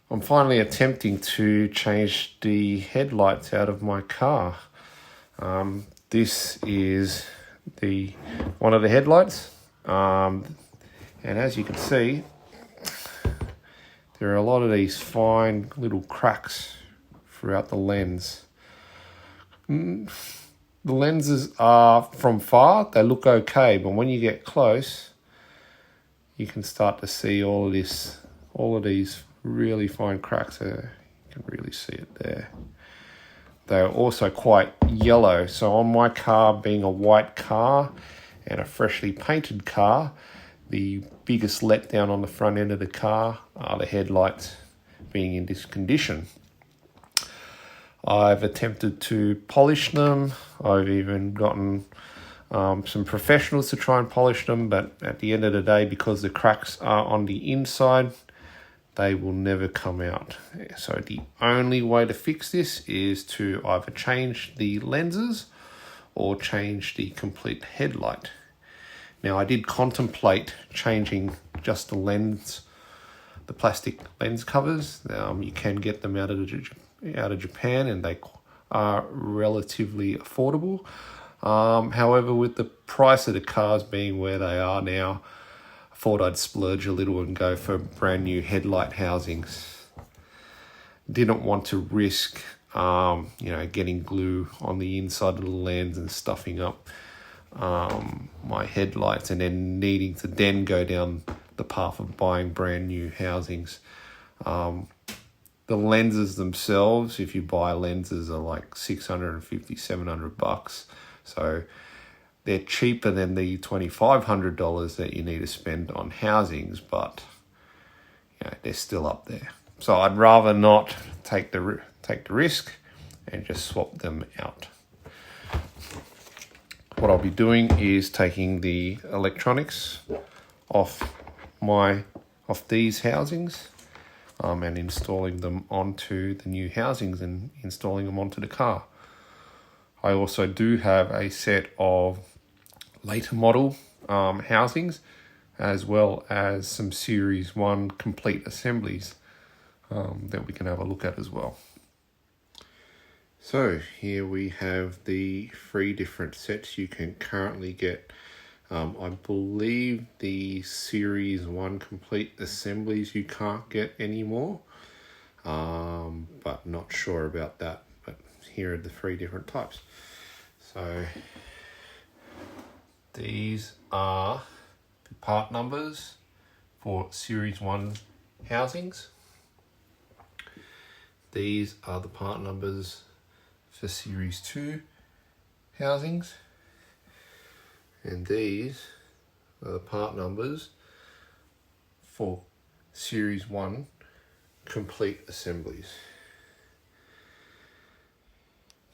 I'm finally attempting to change the headlights out of my car. This is one of the headlights, and as you can see, there are a lot of these fine little cracks throughout the lens. The lenses are, from far, they look okay, but when you get close, you can start to see all of these really fine cracks there. You can really see it there. They're also quite yellow. So on my car, being a white car and a freshly painted car, the biggest letdown on the front end of the car are the headlights being in this condition. I've attempted to polish them. I've even gotten some professionals to try and polish them, but at the end of the day, because the cracks are on the inside, they will never come out. So the only way to fix this is to either change the lenses or change the complete headlight. Now, I did contemplate changing just the lens, the plastic lens covers. You can get them out of Japan, and they are relatively affordable. However, with the price of the cars being where they are now, I thought I'd splurge a little and go for brand new headlight housings. Didn't want to risk, getting glue on the inside of the lens and stuffing up my headlights, and then needing to then go down the path of buying brand new housings. The lenses themselves, if you buy lenses, are like $650, $700. So they're cheaper than the $2,500 that you need to spend on housings, but they're still up there. So I'd rather not take the risk and just swap them out. What I'll be doing is taking the electronics off these housings and installing them onto the new housings and installing them onto the car. I also do have a set of later model housings, as well as some Series 1 complete assemblies that we can have a look at as well. So here we have the 3 different sets you can currently get. I believe the Series 1 complete assemblies you can't get anymore, but not sure about that. But here are the 3 different types. So these are the part numbers for Series 1 housings. These are the part numbers for Series 2 housings. And these are the part numbers for Series 1 complete assemblies.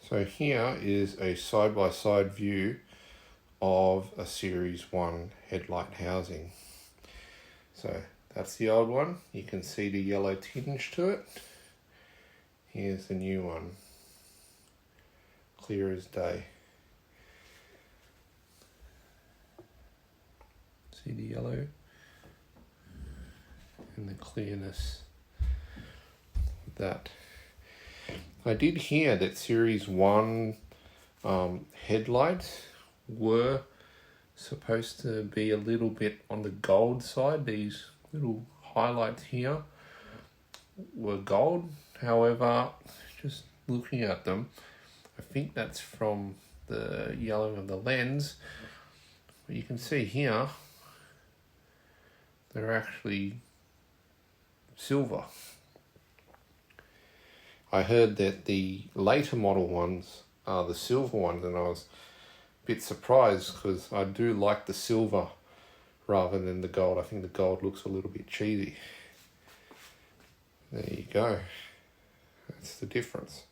So here is a side-by-side view of a Series 1 headlight housing. So that's the old one. You can see the yellow tinge to it. Here's the new one. Clear as day. See the yellow and the clearness of that. I did hear that Series 1 headlights were supposed to be a little bit on the gold side. These little highlights here were gold. However, just looking at them, I think that's from the yellow of the lens. But you can see here, they're actually silver. I heard that the later model ones are the silver ones, and I was a bit surprised because I do like the silver rather than the gold. I think the gold looks a little bit cheesy. There you go. That's the difference.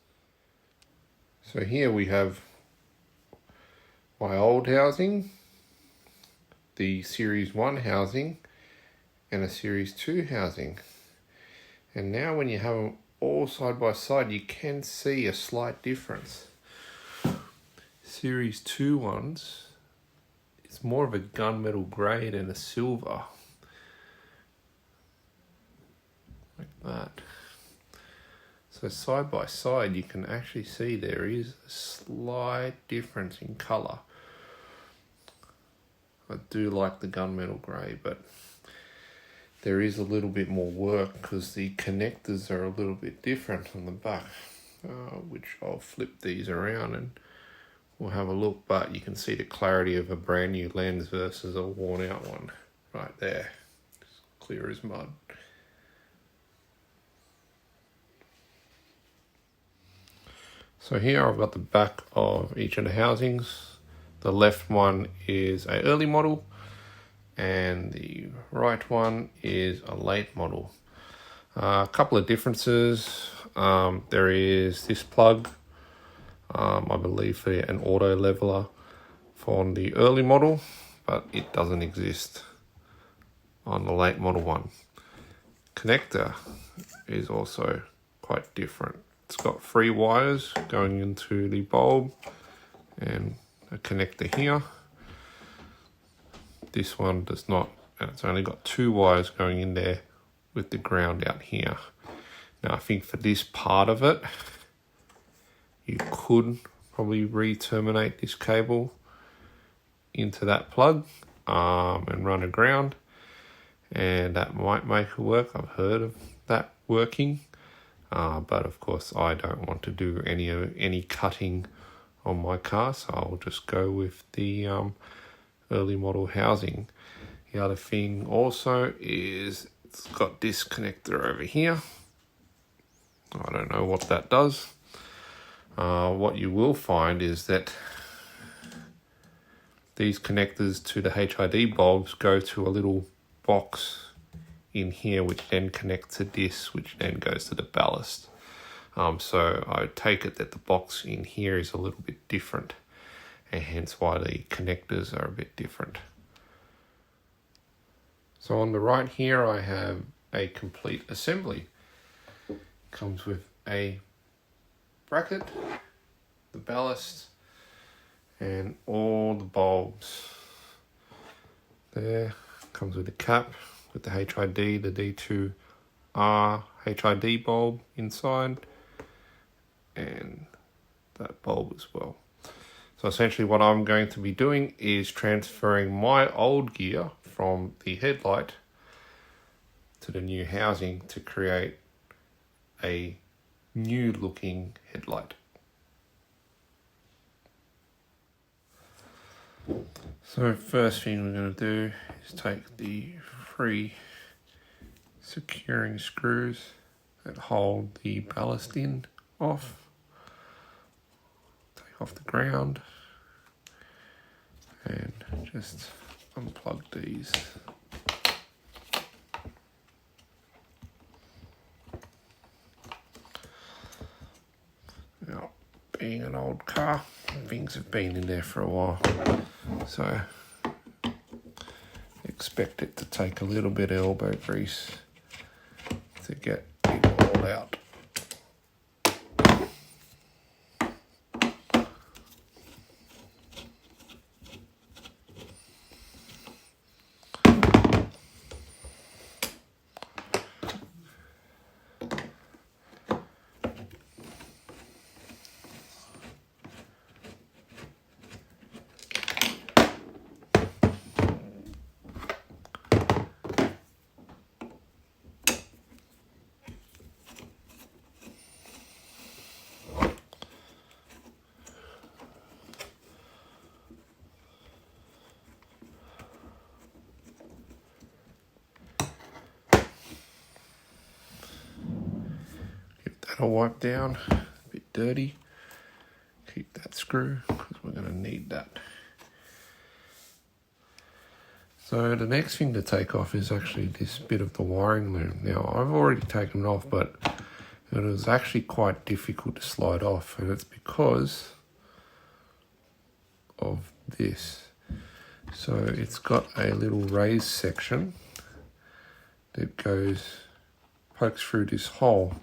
So here we have my old housing, the Series 1 housing, and a Series 2 housing. And now when you have them all side by side, you can see a slight difference. Series 2 ones, it's more of a gunmetal grey than a silver. Like that. So side by side, you can actually see there is a slight difference in colour. I do like the gunmetal grey, but there is a little bit more work because the connectors are a little bit different on the back, which I'll flip these around and we'll have a look. But you can see the clarity of a brand new lens versus a worn out one right there. It's clear as mud. So here I've got the back of each of the housings. The left one is a early model and the right one is a late model. A couple of differences. There is this plug, I believe for an auto leveler for the early model, but it doesn't exist on the late model one. Connector is also quite different. It's got 3 wires going into the bulb and a connector here. This one does not, and it's only got 2 wires going in there with the ground out here. Now I think for this part of it, you could probably re-terminate this cable into that plug and run a ground, and that might make it work. I've heard of that working. But of course I don't want to do any cutting on my car, so I'll just go with the early model housing. The other thing also is it's got this connector over here. I don't know what that does. What you will find is that these connectors to the HID bulbs go to a little box in here, which then connects to this, which then goes to the ballast. So I take it that the box in here is a little bit different, and hence why the connectors are a bit different. So on the right here, I have a complete assembly. Comes with a bracket, the ballast, and all the bulbs. There comes with a cap with the HID, the D2R HID bulb inside, and that bulb as well. So essentially what I'm going to be doing is transferring my old gear from the headlight to the new housing to create a new looking headlight. So first thing we're going to do is take the 3 securing screws that hold the ballast in off. Take off the ground and just unplug these. Now, being an old car, things have been in there for a while, so expect it to take a little bit of elbow grease to get it all out. That'll wipe down, a bit dirty. Keep that screw because we're going to need that. So the next thing to take off is actually this bit of the wiring loom. Now I've already taken it off, but it was actually quite difficult to slide off, and it's because of this. So it's got a little raised section that pokes through this hole.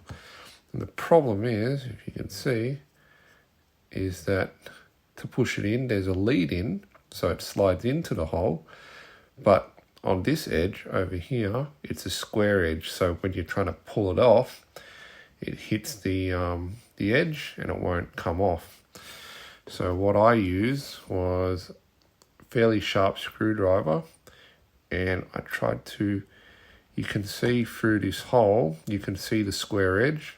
And the problem is, if you can see, is that to push it in, there's a lead in, so it slides into the hole. But on this edge over here, it's a square edge. So when you're trying to pull it off, it hits the edge and it won't come off. So what I used was a fairly sharp screwdriver, and I tried to, you can see through this hole, you can see the square edge,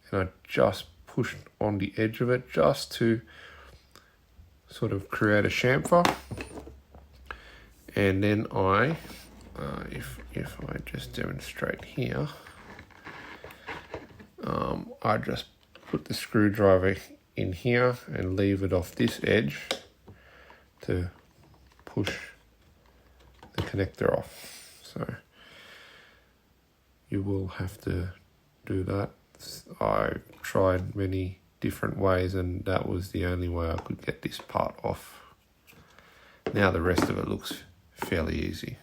and I just pushed on the edge of it just to sort of create a chamfer. And then I, if I just demonstrate here, I just put the screwdriver in here and leave it off this edge to push the connector off. So you will have to do that. I tried many different ways and that was the only way I could get this part off. Now the rest of it looks fairly easy.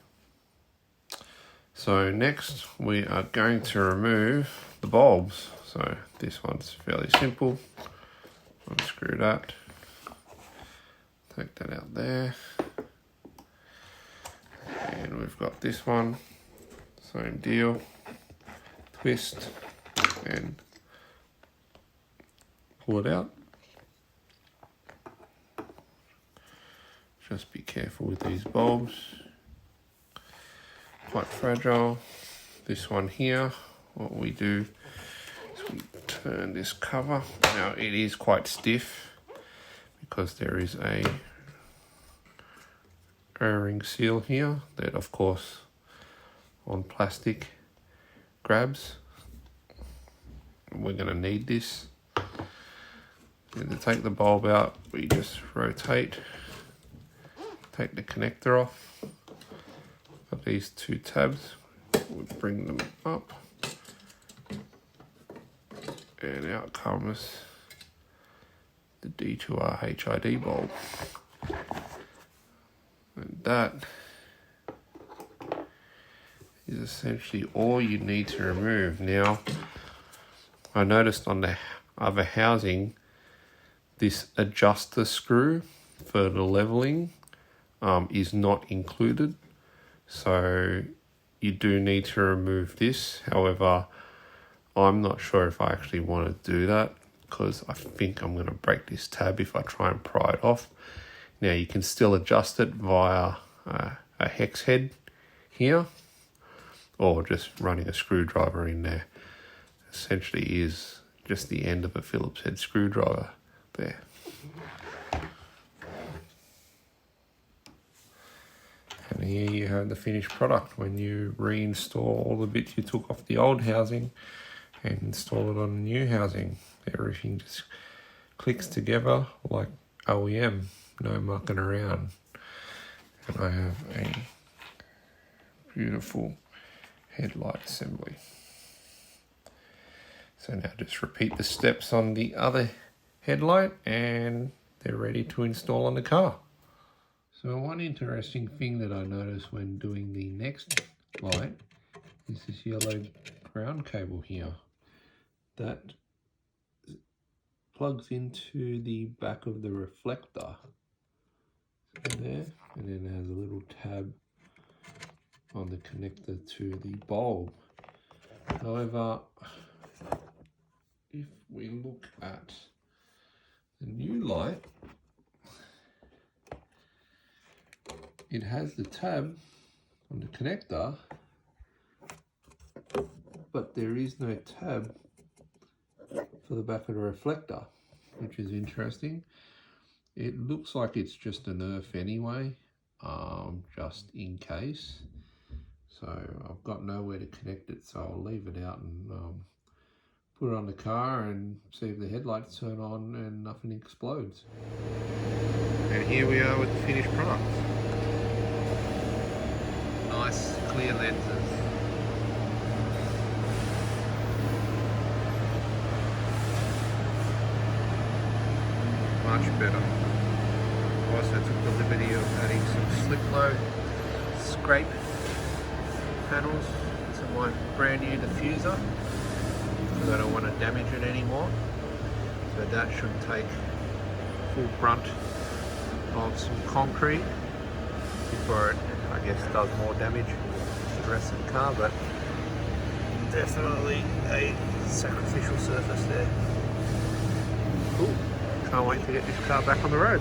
So next we are going to remove the bulbs. So this one's fairly simple. Unscrew that, take that out there, and we've got this one, same deal, twist and pull it out. Just be careful with these bulbs, quite fragile. This one here, what we do is we turn this cover. Now it is quite stiff because there is a O-ring seal here that of course on plastic grabs. We're going to need this. And to take the bulb out, we just rotate, take the connector off. Got these two tabs, we bring them up, and out comes the D2R HID bulb. And that is essentially all you need to remove. Now, I noticed on the other housing, this adjuster screw for the leveling is not included. So you do need to remove this. However, I'm not sure if I actually want to do that because I think I'm going to break this tab if I try and pry it off. Now you can still adjust it via a hex head here, or just running a screwdriver in there. Essentially is just the end of a Phillips head screwdriver there. And here you have the finished product when you reinstall all the bits you took off the old housing and install it on the new housing. Everything just clicks together like OEM, no mucking around. And I have a beautiful headlight assembly. So now just repeat the steps on the other headlight and they're ready to install on the car. So one interesting thing that I noticed when doing the next light is this yellow ground cable here that plugs into the back of the reflector there, and then it has a little tab on the connector to the bulb. However, if we look at the new light, it has the tab on the connector, but there is no tab for the back of the reflector, which is interesting. It looks like it's just an earth anyway, just in case. So I've got nowhere to connect it, so I'll leave it out and put it on the car and see if the headlights turn on and nothing explodes. And here we are with the finished product. Nice clear lenses. Much better. Also took the liberty of adding some slip low scrape panels to my brand new diffuser because I don't want to damage it anymore. So that should take full brunt of some concrete before it, I guess, does more damage to the rest of the car. But definitely a sacrificial surface there. Cool. Can't wait to get this car back on the road.